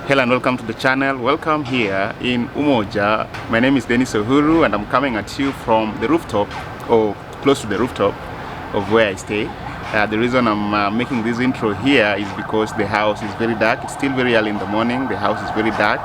Hello and welcome to the channel. Welcome here in Umoja. My name is Dennis Uhuru and I'm coming at you from the rooftop, or close to the rooftop of where I stay. The reason I'm making this intro here is because the house is very dark. It's still very early in the morning. The house is very dark.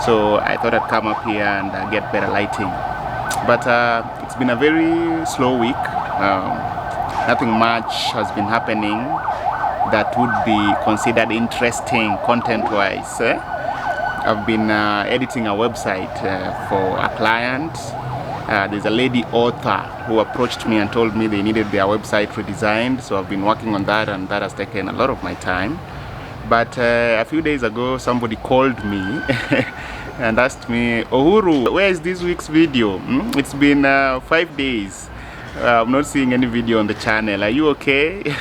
So I thought I'd come up here and get better lighting. But it's been a very slow week. Nothing much has been happening that would be considered interesting content-wise. I've been editing a website for a client. There's a lady author who approached me and told me they needed their website redesigned, so I've been working on that, and that has taken a lot of my time. But a few days ago, somebody called me and asked me, Uhuru, where is this week's video? It's been 5 days. I'm not seeing any video on the channel. Are you okay?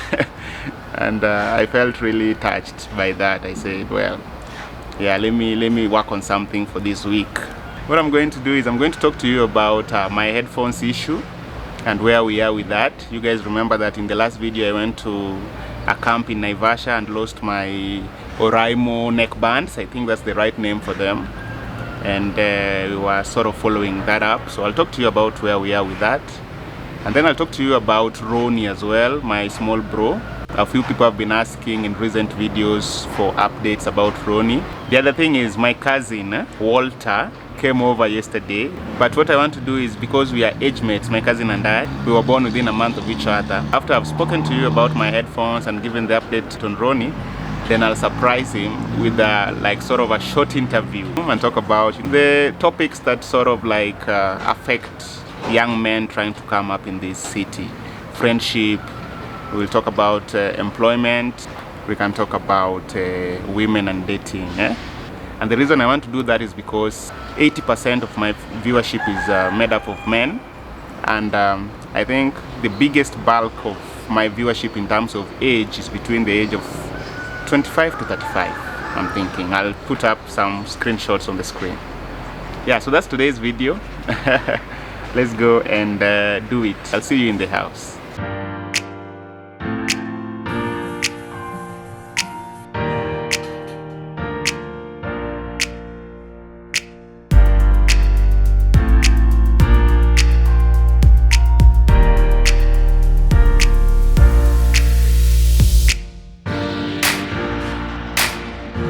And I felt really touched by that. I said, well, yeah, let me work on something for this week. What I'm going to do is I'm going to talk to you about my headphones issue and where we are with that. You guys remember that in the last video I went to a camp in Naivasha and lost my Oraimo neck bands. I think that's the right name for them. And we were sort of following that up. So I'll talk to you about where we are with that. And then I'll talk to you about Ronny as well, my small bro. A few people have been asking in recent videos for updates about Ronny. The other thing is my cousin, Walter, came over yesterday. But what I want to do is, because we are age mates, my cousin and I, we were born within a month of each other. After I've spoken to you about my headphones and given the update on Ronny, then I'll surprise him with like sort of a short interview and talk about the topics that sort of like affect young men trying to come up in this city. Friendship. We'll talk about employment. We can talk about women and dating. And the reason I want to do that is because 80% of my viewership is made up of men. And I think the biggest bulk of my viewership in terms of age is between the age of 25 to 35. I'm thinking I'll put up some screenshots on the screen. Yeah, so that's today's video. Let's go and do it. I'll see you in the house.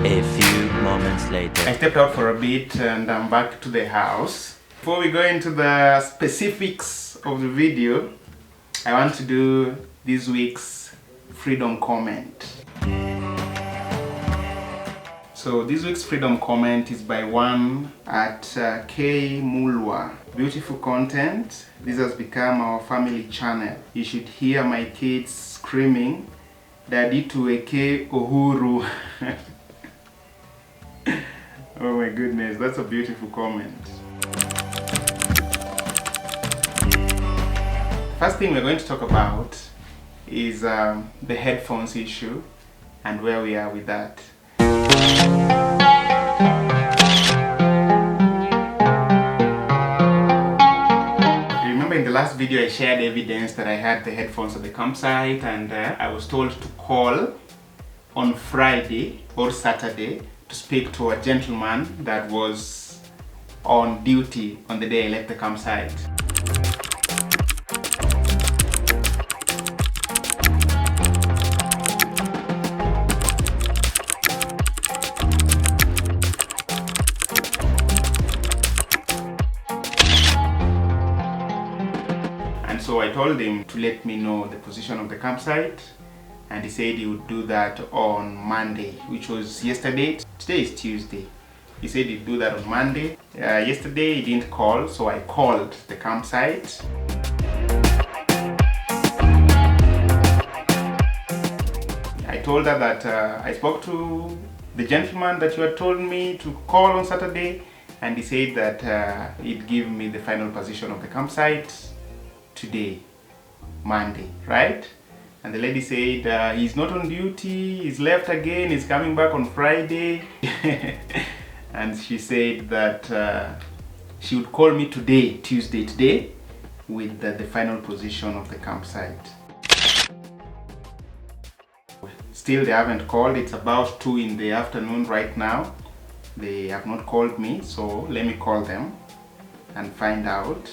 A few moments later. I stepped out for a bit and I'm back to the house. Before we go into the specifics of the video, I want to do this week's freedom comment. So this week's freedom comment is by one at K Mulwa. Beautiful content. This has become our family channel. You should hear my kids screaming, Daddy to Eke Uhuru. Oh my goodness, that's a beautiful comment. First thing we're going to talk about is the headphones issue and where we are with that. Remember in the last video I shared evidence that I had the headphones at the campsite, and I was told to call on Friday or Saturday to speak to a gentleman that was on duty on the day I left the campsite. And so I told him to let me know the position of the campsite, and he said he would do that on Monday, which was yesterday. Today is Tuesday. He said he'd do that on Monday. Yesterday he didn't call, so I called the campsite. I told her that I spoke to the gentleman that you had told me to call on Saturday, and he said that he'd give me the final position of the campsite today, Monday, right? And the lady said he's not on duty, he's left again, he's coming back on Friday. And she said that she would call me today, Tuesday today, with the final position of the campsite. Still they haven't called. It's about 2 in the afternoon right now. They have not called me, so let me call them and find out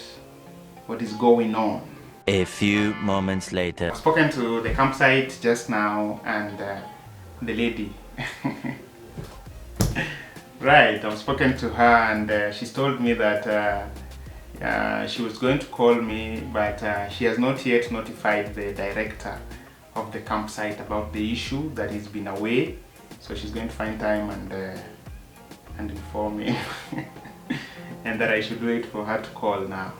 what is going on. A few moments later. I've spoken to the campsite just now, and the lady right, I've spoken to her, and she's told me that she was going to call me, but she has not yet notified the director of the campsite about the issue, that he's been away. So she's going to find time and inform me and that I should wait for her to call now.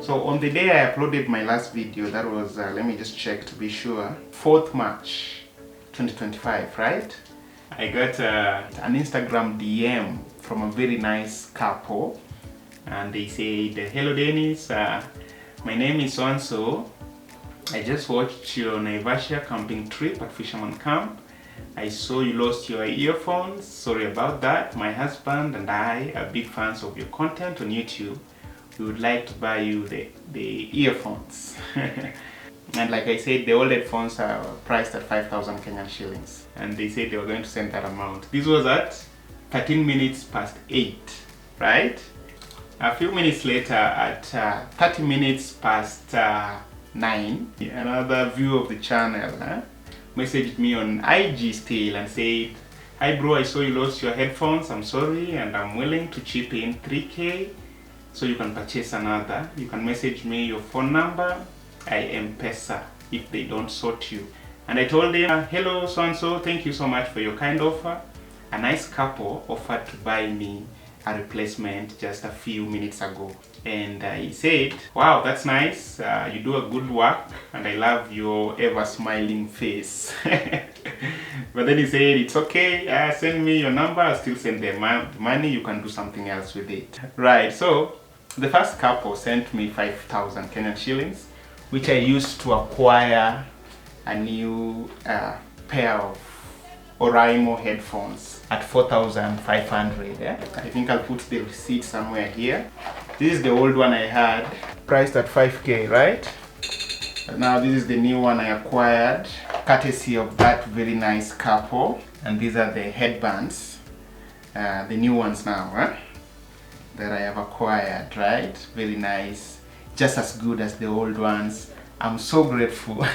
So on the day I uploaded my last video, that was, let me just check to be sure, 4th March 2025, right? I got an Instagram DM from a very nice couple, and they said, "Hello Dennis, my name is so-and-so. I just watched your Naivasha camping trip at Fisherman Camp. I saw you lost your earphones. Sorry about that. My husband and I are big fans of your content on YouTube. We would like to buy you the earphones." And like I said, the old headphones are priced at 5,000 Kenyan shillings, and they said they were going to send that amount. This was at 13 minutes past 8, right? A few minutes later, at 30 minutes past 9, another viewer of the channel messaged me on IG still and said, "Hi bro, I saw you lost your headphones. I'm sorry, and I'm willing to chip in 3K so you can purchase another. You can message me your phone number. I am Pesa if they don't sort you." And I told him, "Hello so-and-so, thank you so much for your kind offer. A nice couple offered to buy me a replacement just a few minutes ago." And he said, "Wow, that's nice. You do a good work, and I love your ever smiling face." But then he said, "It's okay, send me your number. I'll still send the money. You can do something else with it." Right, so the first couple sent me 5,000 Kenyan shillings, which I used to acquire a new pair of Oraimo headphones at 4,500. I think I'll put the receipt somewhere here. This is the old one I had, priced at 5K, right? But now this is the new one I acquired, courtesy of that very nice couple. And these are the headbands, the new ones now, that I have acquired, right? Very nice, just as good as the old ones. I'm so grateful.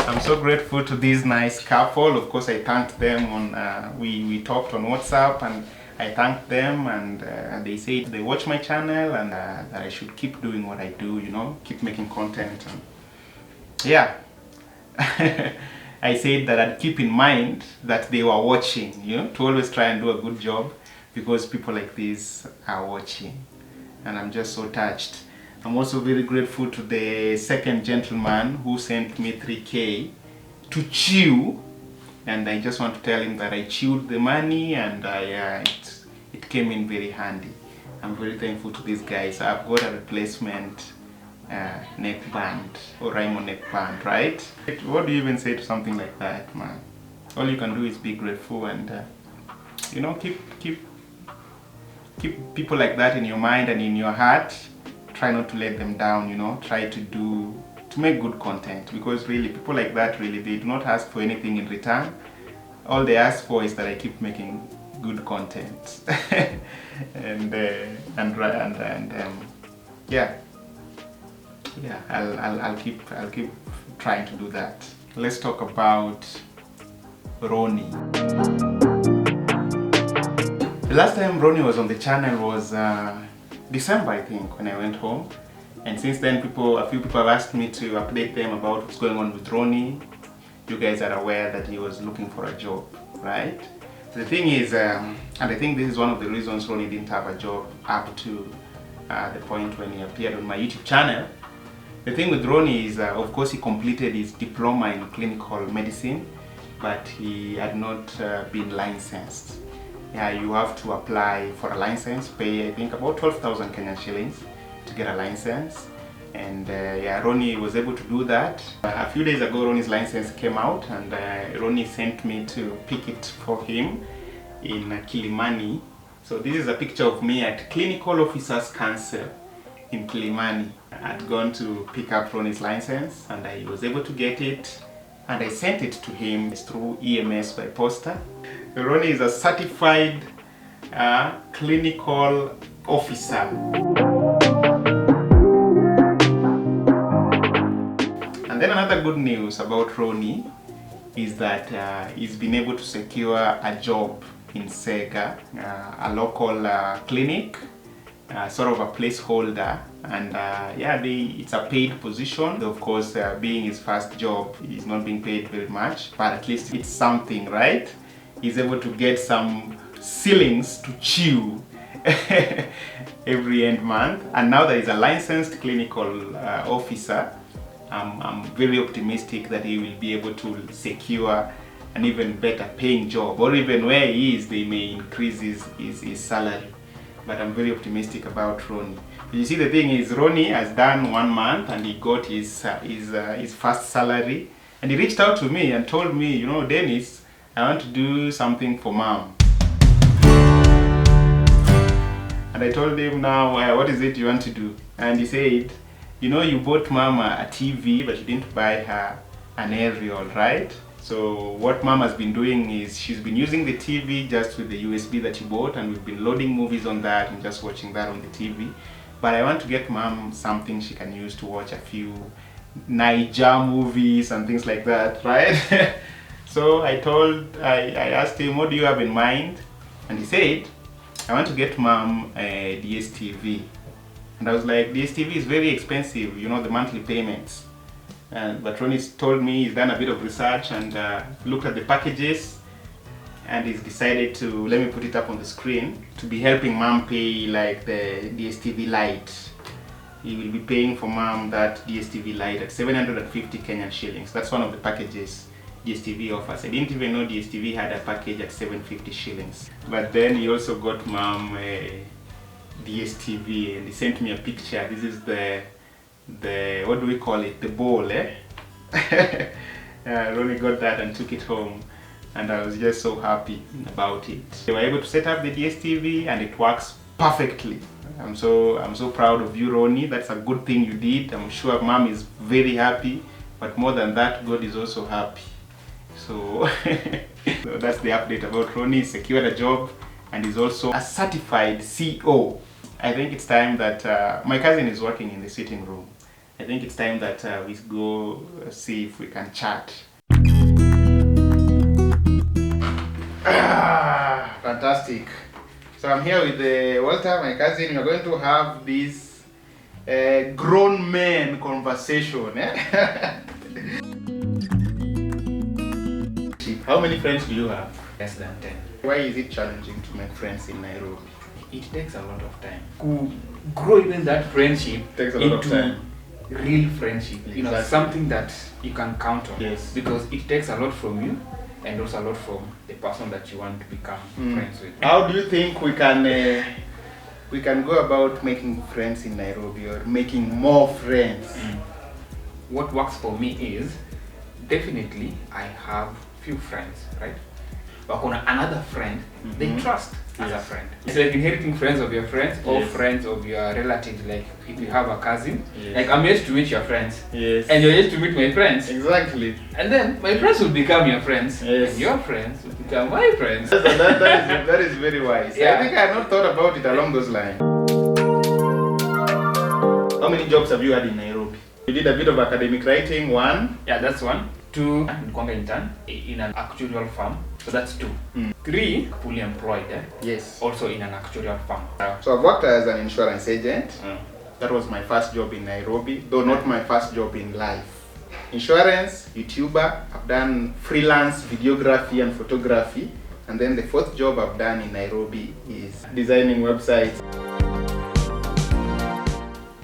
I'm so grateful to this nice couple. Of course, I thanked them on, we talked on WhatsApp, and I thanked them, and they said they watch my channel, and that I should keep doing what I do, you know, keep making content. And yeah, I said that I'd keep in mind that they were watching, you know, to always try and do a good job, because people like this are watching, and I'm just so touched. I'm also very grateful to the second gentleman who sent me 3K to chew, and I just want to tell him that I chewed the money, and it came in very handy. I'm very thankful to these guys. I've got a replacement neckband, or Raimo neckband, right? What do you even say to something like that, man? All you can do is be grateful, and you know, keep people like that in your mind and in your heart. Try not to let them down, you know. Try to make good content, because really people like that, really, they do not ask for anything in return. All they ask for is that I keep making good content. and yeah, I'll keep trying to do that. Let's talk about Ronny. The last time Ronny was on the channel was December, I think, when I went home. And since then, a few people have asked me to update them about what's going on with Ronny. You guys are aware that he was looking for a job, right? The thing is, and I think this is one of the reasons Ronny didn't have a job up to the point when he appeared on my YouTube channel. The thing with Ronny is, of course, he completed his diploma in clinical medicine, but he had not been licensed. Yeah, you have to apply for a license, pay I think about 12,000 Kenyan shillings to get a license. and yeah, Ronny was able to do that. A few days ago, Ronny's license came out, and Ronny sent me to pick it for him in Kilimani. So this is a picture of me at Clinical Officers Council in Kilimani. I'd gone to pick up Ronny's license, and I was able to get it, and I sent it to him through EMS by posta. Ronny is a certified clinical officer. And then another good news about Ronny is that he's been able to secure a job in Sega, a local clinic, sort of a placeholder, and yeah, it's a paid position. Of course, being his first job, he's not being paid very much, but at least it's something, right? He's able to get some ceilings to chew every end month, and now that he's a licensed clinical officer, I'm very optimistic that he will be able to secure an even better paying job, or even where he is, they may increase his salary. But I'm very optimistic about Ronny. You see, the thing is, Ronny has done 1 month and he got his first salary, and he reached out to me and told me, you know, Dennis, I want to do something for mom. And I told him, now, what is it you want to do? And he said, you know, you bought mama a TV, but you didn't buy her an aerial, right? So what mom has been doing is she's been using the TV just with the USB that you bought, and we've been loading movies on that and just watching that on the TV. But I want to get mom something she can use to watch a few Niger movies and things like that, right? So I asked him, what do you have in mind? And he said, I want to get mom a DSTV. And I was like, DSTV is very expensive, you know, the monthly payments. But Ronny told me he's done a bit of research and looked at the packages, and he's decided to, let me put it up on the screen, to be helping mom pay like the DSTV Lite. He will be paying for mom that DSTV Lite at 750 Kenyan shillings. That's one of the packages DSTV offers. I didn't even know DSTV had a package at 750 shillings. But then he also got mom a DSTV, and he sent me a picture. This is the what do we call it? The bowl, eh? Ronny got that and took it home, and I was just so happy about it. They were able to set up the DSTV and it works perfectly. I'm so proud of you, Ronny. That's a good thing you did. I'm sure mom is very happy, but more than that, God is also happy. So, so that's the update about Ronny. He secured a job and is also a certified CO. I think it's time that my cousin is working in the sitting room. I think it's time that we go see if we can chat. Fantastic. So I'm here with Walter, my cousin. We're going to have this grown man conversation. Eh? How many friends do you have? Less than 10. Why is it challenging to make friends in Nairobi? It takes a lot of time to grow even that friendship Takes a lot of time. Real friendship. You know, Exactly. something that you can count on. Yes. Because it takes a lot from you and also a lot from the person that you want to become friends with. How do you think we can go about making friends in Nairobi, or making more friends? What works for me is, definitely I have few friends, right? But on another friend, they trust as a friend. It's like inheriting friends of your friends or friends of your relatives. Like if you have a cousin, like I'm yet to meet your friends, and you're yet to meet my friends. Exactly. And then my friends will become your friends, Yes. and your friends will become my friends. That is very wise. Yeah. I think I have not thought about it along those lines. How many jobs have you had in Nairobi? You did a bit of academic writing, 1. Yeah, that's 1. 2, nilikuwanga intern in an actuarial firm, so that's 2. 3, fully employed, Yes. also in an actuarial firm. So I've worked as an insurance agent. That was my first job in Nairobi, though not my first job in life. Insurance, YouTuber, I've done freelance videography and photography, and then the 4th job I've done in Nairobi is designing websites.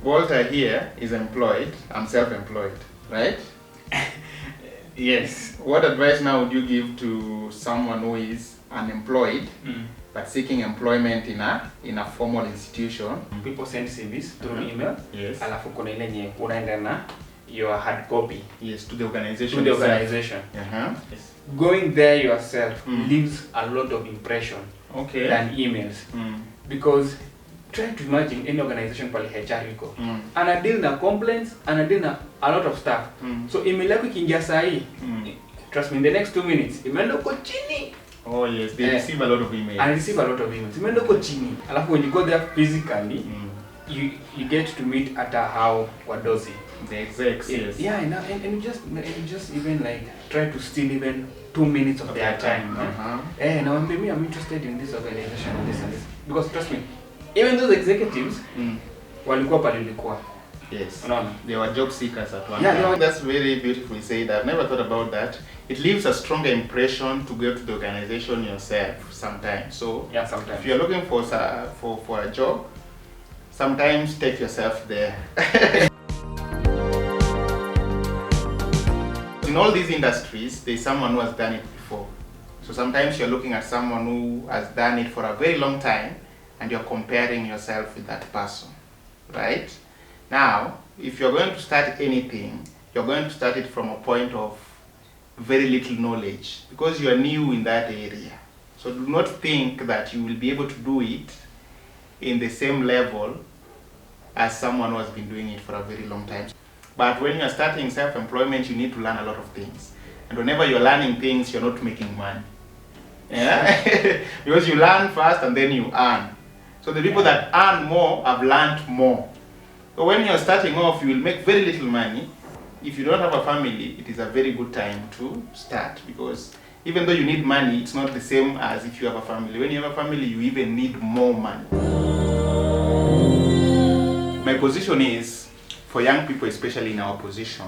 Walter here is employed, I'm self-employed, right? Yes. What advice now would you give to someone who is unemployed but seeking employment in a formal institution? People send CVs through email. Yes. Alafu kuna ile nye unaenda na your hard copy. Yes, to the organization. To the organization. Yes. Going there yourself leaves a lot of impression than emails. Because try to imagine any organization pale HR iko. Ana deal na complaints, ana deal na a lot of stuff. So email yako ikiingia saa hii, trust me, in the next 2 minutes, imeenda uko chini. Oh yes, they receive a lot of emails. I receive a lot of emails. Imeenda uko chini. Alafu when you go there physically, you get to meet at how wadozi. The execs, yes. Yeah, and you just even like try to steal even 2 minutes of their time. Now maybe I'm interested in this organization and this and this. Because trust me, even those executives, walikuwa pale ulikuwa. Yes. Unaona? They were job seekers at one time. Yeah, that's very beautifully said. I've never thought about that. It leaves a stronger impression to go to the organization yourself sometimes. So yeah, sometimes. If you're looking for a job, sometimes take yourself there. In all these industries, there's someone who has done it before. So sometimes you're looking at someone who has done it for a very long time and you're comparing yourself with that person, right? Now, if you're going to start anything, you're going to start it from a point of very little knowledge because you are new in that area. So do not think that you will be able to do it in the same level as someone who has been doing it for a very long time. But when you're starting self-employment, you need to learn a lot of things. And whenever you're learning things, you're not making money. Yeah? Because you learn first and then you earn. So the people that earn more have learned more. So when you're starting off, you will make very little money. If you don't have a family, it is a very good time to start because even though you need money, it's not the same as if you have a family. When you have a family, you even need more money. My position is, for young people, especially in our position,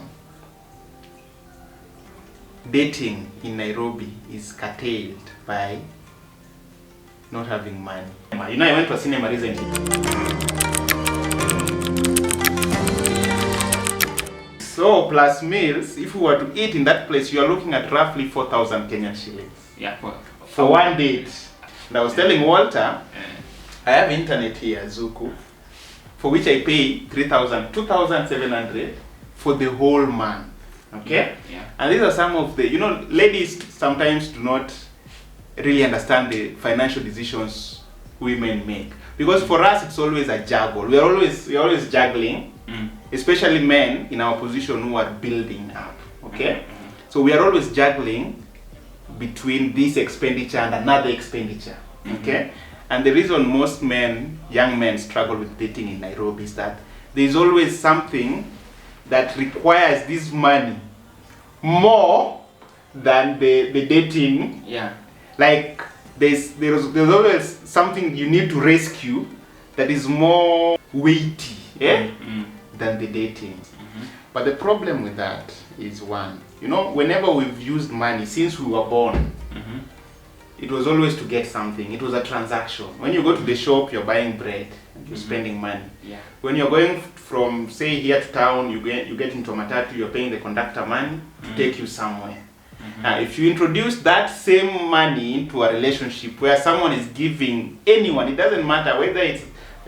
dating in Nairobi is curtailed by not having money. You know, I went to a cinema recently. So, plus meals, if you were to eat in that place, you are looking at roughly 4,000 Kenyan shillings. Yeah, for one date. And I was telling Walter, I have internet here, Zuku, for which I pay 2,700 for the whole month. Okay? Yeah. And these are some of the, ladies sometimes do not really understand the financial decisions women make. Because for us, it's always a juggle. We're always juggling, especially men in our position who are building up. Okay? So we are always juggling between this expenditure and another expenditure. Okay? And the reason most young men struggle with dating in Nairobi is that there's always something that requires this money more than the dating. Yeah. Like there's always something you need to rescue that is more weighty than the dating. But the problem with that is one, whenever we've used money since we were born, it was always to get something. It was a transaction. When you go to the shop, you're buying bread and you're spending money. Yeah. When you're going from, say, here to town, you get into a matatu, you're paying the conductor money to take you somewhere. Now, if you introduce that same money into a relationship where someone is giving anyone, it doesn't matter whether it's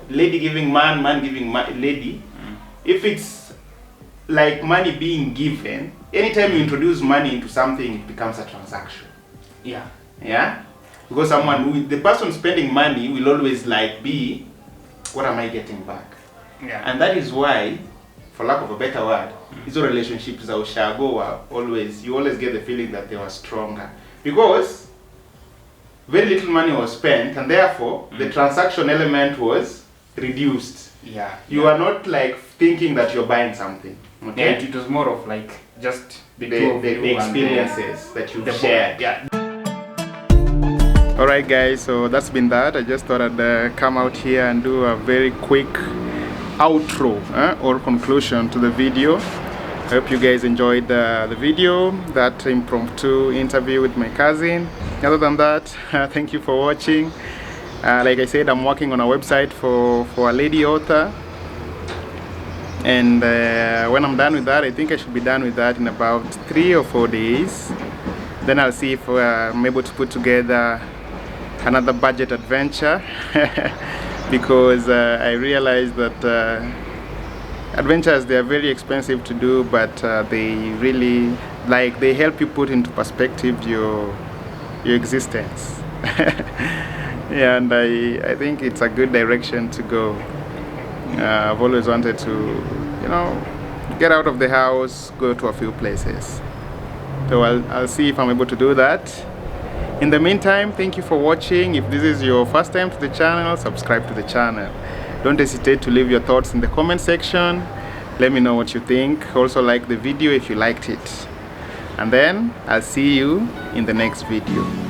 lady giving man, man giving lady, if it's like money being given, anytime you introduce money into something, it becomes a transaction. Yeah. Yeah, because the person spending money will always be, what am I getting back? Yeah. And that is why, for lack of a better word, these relationships that you always get the feeling that they were stronger because very little money was spent and therefore the transaction element was reduced. Yeah. You are not thinking that you're buying something. Okay. Yeah, it was more of just the experiences that you've shared. Yeah. Alright guys, so that's been that. I just thought I'd come out here and do a very quick outro or conclusion to the video. I hope you guys enjoyed the video, that impromptu interview with my cousin. Other than that, thank you for watching. Like I said, I'm working on a website for a lady author. And when I'm done with that, I think I should be done with that in about 3 or 4 days. Then I'll see if I'm able to put together another budget adventure because I realized that adventures, they are very expensive to do, but they really, like, they help you put into perspective your existence. Yeah, and I think it's a good direction to go. I've always wanted to, you know, get out of the house, go to a few places. So I'll see if I'm able to do that. In the meantime, thank you for watching. If this is your first time to the channel, subscribe to the channel. Don't hesitate to leave your thoughts in the comment section. Let me know what you think. Also like the video if you liked it. And then I'll see you in the next video.